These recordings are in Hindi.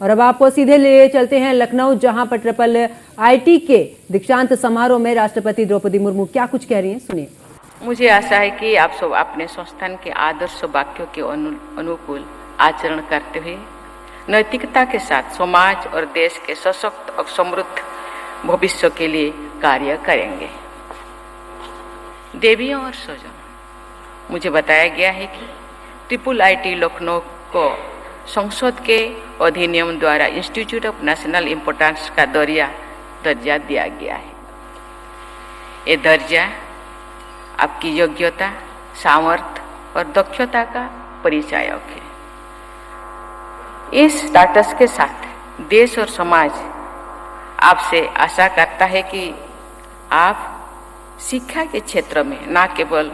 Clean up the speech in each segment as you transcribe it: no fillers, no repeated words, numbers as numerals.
और अब आपको सीधे ले चलते हैं लखनऊ, जहां पर ट्रिपल आईटी के दीक्षांत समारोह में राष्ट्रपति द्रौपदी मुर्मू क्या कुछ कह रही हैं, सुनिए। मुझे आशा है कि आप सब अपने संस्थान के आदर्श वाक्यों के अनुकूल आचरण करते हुए नैतिकता के साथ समाज और देश के सशक्त और समृद्ध भविष्य के लिए कार्य करेंगे। देवियों और स्वजनों, मुझे बताया गया है कि ट्रिपल आईटी लखनऊ को संसद के अधिनियम द्वारा इंस्टीट्यूट ऑफ नेशनल इम्पोर्टेंस का दर्जा दिया गया है। ये दर्जा आपकी योग्यता, सामर्थ्य और दक्षता का परिचायक है। इस स्टेटस के साथ देश और समाज आपसे आशा करता है कि आप शिक्षा के क्षेत्र में न केवल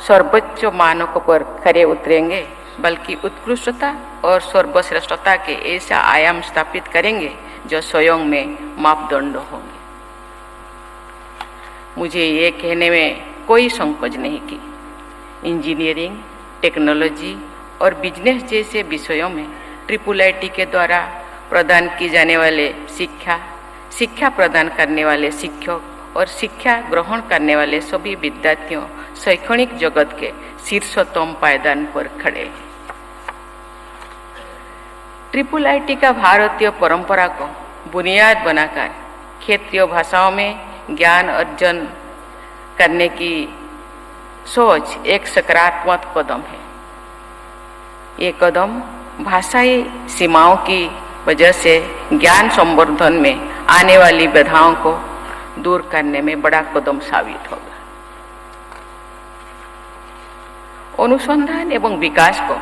सर्वोच्च मानकों पर खरे उतरेंगे, बल्कि उत्कृष्टता और सर्वश्रेष्ठता के ऐसा आयाम स्थापित करेंगे जो स्वयं में मापदंड होंगे। मुझे ये कहने में कोई संकोच नहीं कि इंजीनियरिंग, टेक्नोलॉजी और बिजनेस जैसे विषयों में ट्रिपल आईटी के द्वारा प्रदान की जाने वाले शिक्षा प्रदान करने वाले शिक्षक और शिक्षा ग्रहण करने वाले सभी विद्यार्थियों शैक्षणिक जगत के शीर्षोत्तम पायदान पर खड़े हैं। ट्रिपल आईटी का भारतीय परंपरा को बुनियाद बनाकर क्षेत्रीय भाषाओं में ज्ञान अर्जन करने की सोच एक सकारात्मक कदम है। ये कदम भाषाई सीमाओं की वजह से ज्ञान संवर्धन में आने वाली बाधाओं को दूर करने में बड़ा कदम साबित होगा। अनुसंधान एवं विकास को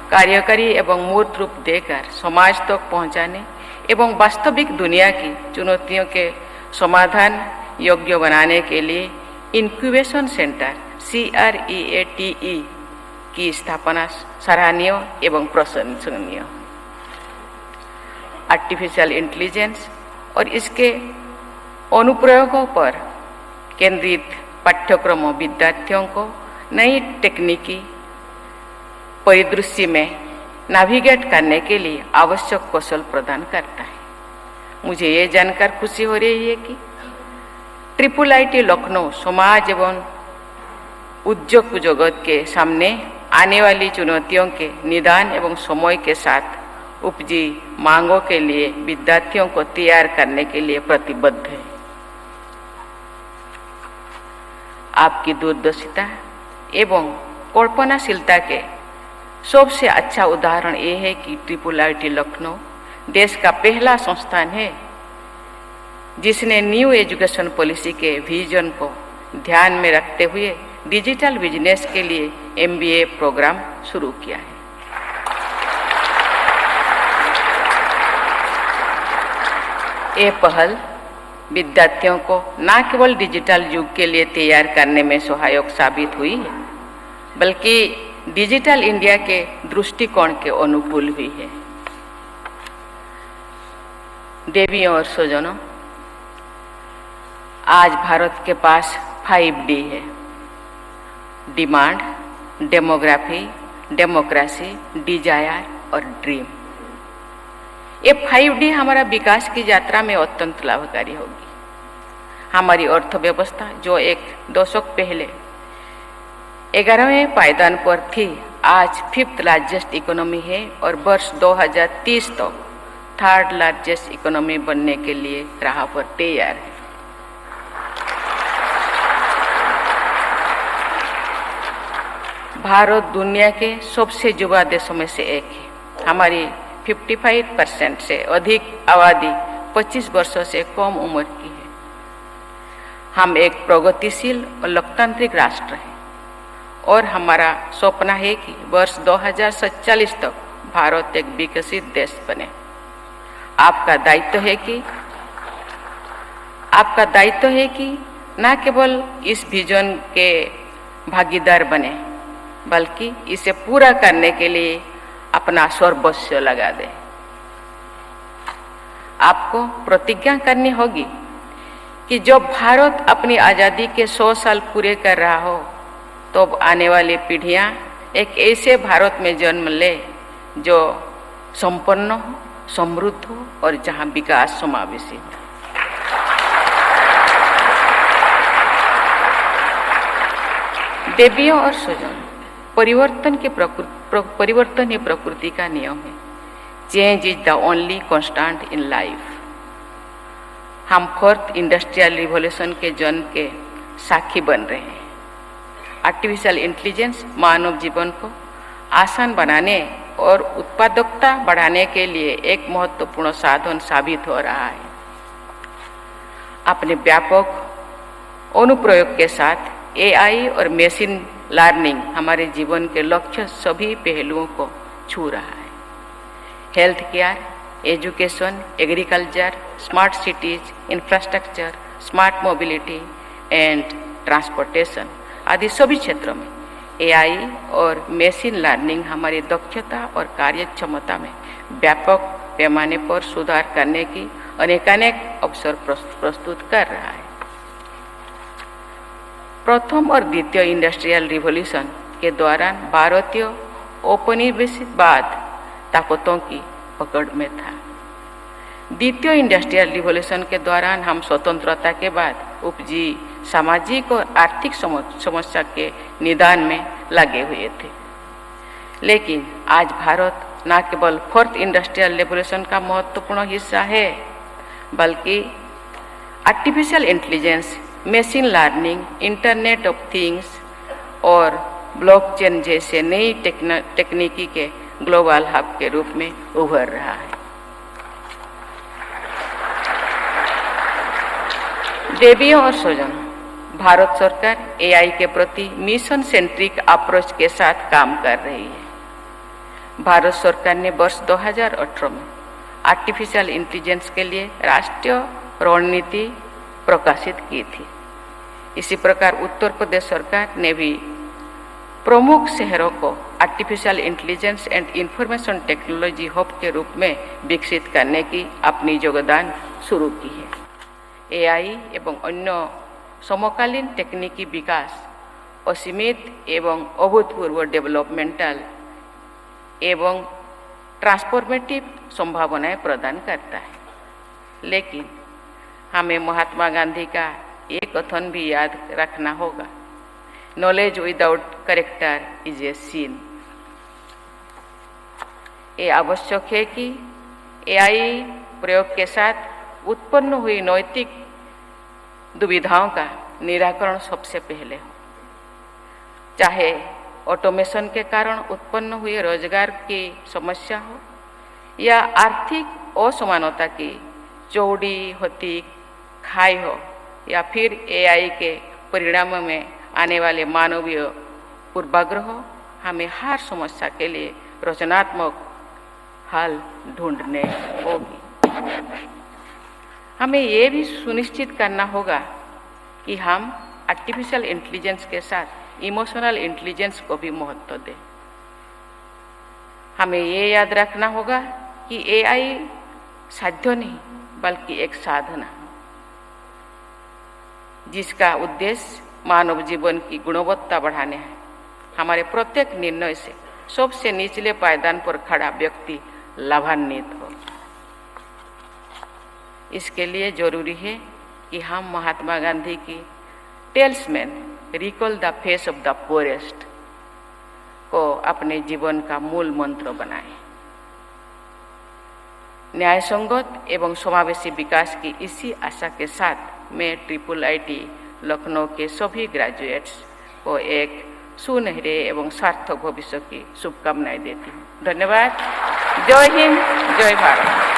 कार्यकारी एवं मूर्त रूप देकर समाज तक पहुंचाने एवं वास्तविक दुनिया की चुनौतियों के समाधान योग्य बनाने के लिए इंक्यूबेशन सेंटर CREATE की स्थापना सराहनीय एवं प्रशंसनीय। आर्टिफिशियल इंटेलिजेंस और इसके अनुप्रयोगों पर केंद्रित पाठ्यक्रम विद्यार्थियों को नई तकनीकी परिदृश्य में नेविगेट करने के लिए आवश्यक कौशल प्रदान करता है। मुझे ये जानकर खुशी हो रही है कि ट्रिपल आईटी लखनऊ समाज एवं उद्योग जगत के सामने आने वाली चुनौतियों के निदान एवं समय के साथ उपजी मांगों के लिए विद्यार्थियों को तैयार करने के लिए प्रतिबद्ध है। आपकी दूरदर्शिता एवं कल्पनाशीलता के सबसे अच्छा उदाहरण ये है कि ट्रिपल आईटी लखनऊ देश का पहला संस्थान है जिसने न्यू एजुकेशन पॉलिसी के विजन को ध्यान में रखते हुए डिजिटल बिजनेस के लिए MBA प्रोग्राम शुरू किया है। ये पहल विद्यार्थियों को न केवल डिजिटल युग के लिए तैयार करने में सहायक साबित हुई है, बल्कि डिजिटल इंडिया के दृष्टिकोण के अनुकूल हुई है। देवियों और स्वजनों, आज भारत के पास 5D है: डिमांड, डेमोग्राफी, डेमोक्रेसी, डिजायर और ड्रीम। ये 5D हमारा विकास की यात्रा में अत्यंत लाभकारी होगी। हमारी अर्थव्यवस्था जो एक दशक पहले 11वें पायदान पर थी, आज 5th लार्जेस्ट इकोनॉमी है और वर्ष 2030 तक 3rd लार्जेस्ट इकोनॉमी बनने के लिए राह पर तैयार है। भारत दुनिया के सबसे युवा देशों में से एक है। हमारी 55% से अधिक आबादी 25 वर्षों से कम उम्र की है। हम एक प्रगतिशील और लोकतांत्रिक राष्ट्र हैं और हमारा सपना है कि वर्ष 2047 तक भारत एक विकसित देश बने। आपका दायित्व है कि न केवल इस विजन के भागीदार बने, बल्कि इसे पूरा करने के लिए अपना सर्वस्व लगा दें। आपको प्रतिज्ञा करनी होगी कि जब भारत अपनी आज़ादी के 100 साल पूरे कर रहा हो, तो आने वाली पीढ़ियां एक ऐसे भारत में जन्म ले जो संपन्न हो, समृद्ध हो और जहां विकास समावेशी हो। देवियों और स्वजन, परिवर्तन ही प्रकृति का नियम है। Change is the only constant in life. हम फोर्थ इंडस्ट्रियल रिवॉल्यूशन के जन्म के साक्षी बन रहे हैं। आर्टिफिशियल इंटेलिजेंस मानव जीवन को आसान बनाने और उत्पादकता बढ़ाने के लिए एक महत्वपूर्ण साधन साबित हो रहा है। अपने व्यापक अनुप्रयोग के साथ एआई और मशीन लर्निंग हमारे जीवन के लक्ष्य सभी पहलुओं को छू रहा है। Health care, education, agriculture, smart cities, infrastructure, smart mobility and transportation आदि सभी क्षेत्रों में एआई और मशीन लर्निंग हमारी दक्षता और कार्यक्षमता में व्यापक पैमाने पर सुधार करने की अनेकानेक अवसर प्रस्तुत कर रहा है। प्रथम और द्वितीय इंडस्ट्रियल रिवॉल्यूशन के दौरान भारतीय औपनिवेशवाद ताकतों की पकड़ में था। द्वितीय इंडस्ट्रियल रिवॉल्यूशन के दौरान हम स्वतंत्रता के बाद उपजी सामाजिक और आर्थिक समस्या के निदान में लगे हुए थे। लेकिन आज भारत न केवल फोर्थ इंडस्ट्रियल रिवॉल्यूशन का महत्वपूर्ण हिस्सा है, बल्कि artificial intelligence, machine learning, internet of things और ब्लॉकचेन जैसे नई तकनीकी के ग्लोबल हब के रूप में उभर रहा है। देवियों और स्वजन, भारत सरकार एआई के प्रति मिशन सेंट्रिक अप्रोच के साथ काम कर रही है। भारत सरकार ने वर्ष 2018 में आर्टिफिशियल इंटेलिजेंस के लिए राष्ट्रीय रणनीति प्रकाशित की थी। इसी प्रकार उत्तर प्रदेश सरकार ने भी प्रमुख शहरों को artificial intelligence and information technology hub के रूप में विकसित करने की अपनी योगदान शुरू की है। एआई एवं अन्य समकालीन तकनीकी विकास असीमित एवं अभूतपूर्व डेवलपमेंटल एवं ट्रांसफॉर्मेटिव संभावनाएं प्रदान करता है। लेकिन हमें महात्मा गांधी का एक कथन भी याद रखना होगा, knowledge without character is a sin. ये आवश्यक है कि एआई प्रयोग के साथ उत्पन्न हुई नैतिक दुविधाओं का निराकरण सबसे पहले हो। चाहे ऑटोमेशन के कारण उत्पन्न हुए रोजगार की समस्या हो या आर्थिक असमानता की चौड़ी होती खाई हो या फिर एआई के परिणाम में आने वाले मानवीय पूर्वाग्रह, हमें हर समस्या के लिए रचनात्मक हल ढूंढने होगी। हमें ये भी सुनिश्चित करना होगा कि हम आर्टिफिशियल इंटेलिजेंस के साथ इमोशनल इंटेलिजेंस को भी महत्व दें। हमें ये याद रखना होगा कि एआई साध्य नहीं बल्कि एक साधन है, जिसका उद्देश्य मानव जीवन की गुणवत्ता बढ़ाने है। हमारे प्रत्येक निर्णय से सबसे निचले पायदान पर खड़ा व्यक्ति लाभान्वित हो। इसके लिए जरूरी है कि हम महात्मा गांधी की talisman recall the face of the poorest को अपने जीवन का मूल मंत्र बनाएं। न्याय संगत एवं समावेशी विकास की इसी आशा के साथ मैं IIIT लखनऊ के सभी ग्रेजुएट्स को एक सुनहरे एवं सार्थक भविष्य की शुभकामनाएं देती हूँ। धन्यवाद। जय हिंद, जय भारत।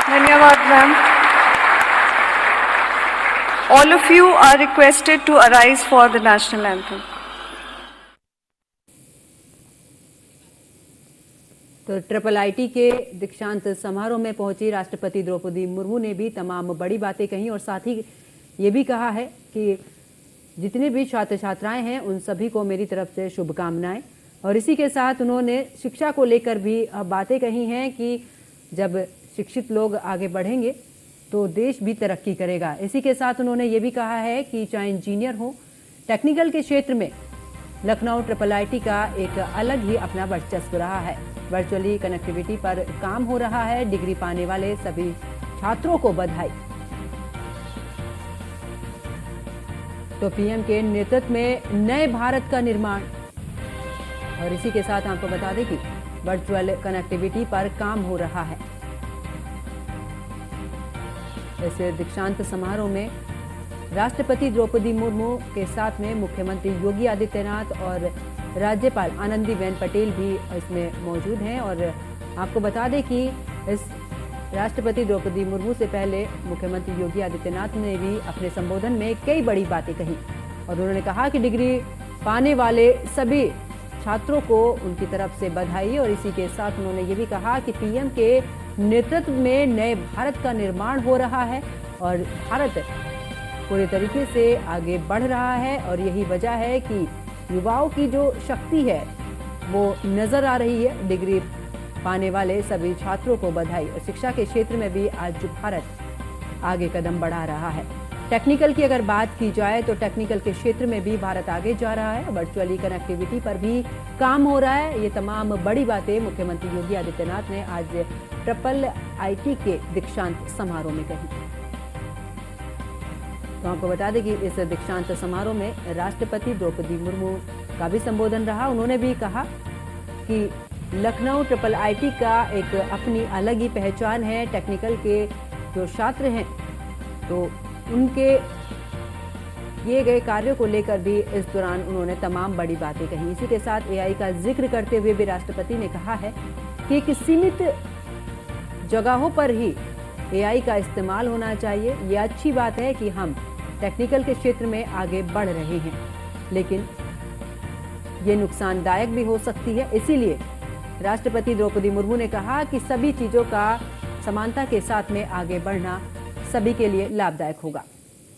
धन्यवाद ma'am. All of you are requested to arise for the national anthem. तो IIIT के दीक्षांत समारोह में पहुंची राष्ट्रपति द्रौपदी मुर्मू ने भी तमाम बड़ी बातें कही और साथ ही ये भी कहा है कि जितने भी छात्र छात्राएं हैं उन सभी को मेरी तरफ से शुभकामनाएं। और इसी के साथ उन्होंने शिक्षा को लेकर भी बातें कही हैं कि जब शिक्षित लोग आगे बढ़ेंगे तो देश भी तरक्की करेगा। इसी के साथ उन्होंने ये भी कहा है कि चाहे इंजीनियर हो, टेक्निकल के क्षेत्र में लखनऊ ट्रिपल आईटी का एक अलग ही अपना वर्चस्व रहा है। वर्चुअली कनेक्टिविटी पर काम हो रहा है। डिग्री पाने वाले सभी छात्रों को बधाई। तो पीएम के नेतृत्व में नए भारत का निर्माण। और इसी के साथ आपको बता दें कि वर्चुअल कनेक्टिविटी पर काम हो रहा है। इस दीक्षांत समारोह में राष्ट्रपति द्रौपदी मुर्मू के साथ में मुख्यमंत्री योगी आदित्यनाथ और राज्यपाल आनंदीबेन पटेल भी इसमें मौजूद हैं। और आपको बता दें कि इस राष्ट्रपति द्रौपदी मुर्मू से पहले मुख्यमंत्री योगी आदित्यनाथ ने भी अपने संबोधन में कई बड़ी बातें कही और उन्होंने कहा कि डिग्री पाने वाले सभी छात्रों को उनकी तरफ से बधाई। और इसी के साथ उन्होंने ये भी कहा कि पीएम के नेतृत्व में नए भारत का निर्माण हो रहा है और भारत पूरे तरीके से आगे बढ़ रहा है। और यही वजह है कि युवाओं की जो शक्ति है वो नजर आ रही है। डिग्री पाने वाले सभी छात्रों को बधाई। और शिक्षा के क्षेत्र में भी आज भारत आगे कदम बढ़ा रहा है। टेक्निकल की अगर बात की जाए तो टेक्निकल के क्षेत्र में भी भारत आगे जा रहा है। वर्चुअली कनेक्टिविटी पर भी काम हो रहा है। ये तमाम बड़ी बातें मुख्यमंत्री योगी आदित्यनाथ ने आज ट्रिपल आईटी के दीक्षांत समारोह में कही। तो आपको बता दें कि इस दीक्षांत समारोह में राष्ट्रपति द्रौपदी मुर्मू का भी संबोधन रहा। उन्होंने भी कहा कि लखनऊ ट्रिपल आईटी का एक अपनी अलग ही पहचान है। टेक्निकल के जो छात्र हैं तो उनके किए गए कार्यों को लेकर भी इस दौरान उन्होंने तमाम बड़ी बातें कही। इसी के साथ एआई का जिक्र करते हुए भी राष्ट्रपति ने कहा है कि एक सीमित जगहों पर ही एआई का इस्तेमाल होना चाहिए। ये अच्छी बात है कि हम टेक्निकल के क्षेत्र में आगे बढ़ रहे हैं, लेकिन ये नुकसानदायक भी हो सकती है। इसीलिए राष्ट्रपति द्रौपदी मुर्मू ने कहा कि सभी चीजों का समानता के साथ में आगे बढ़ना सभी के लिए लाभदायक होगा।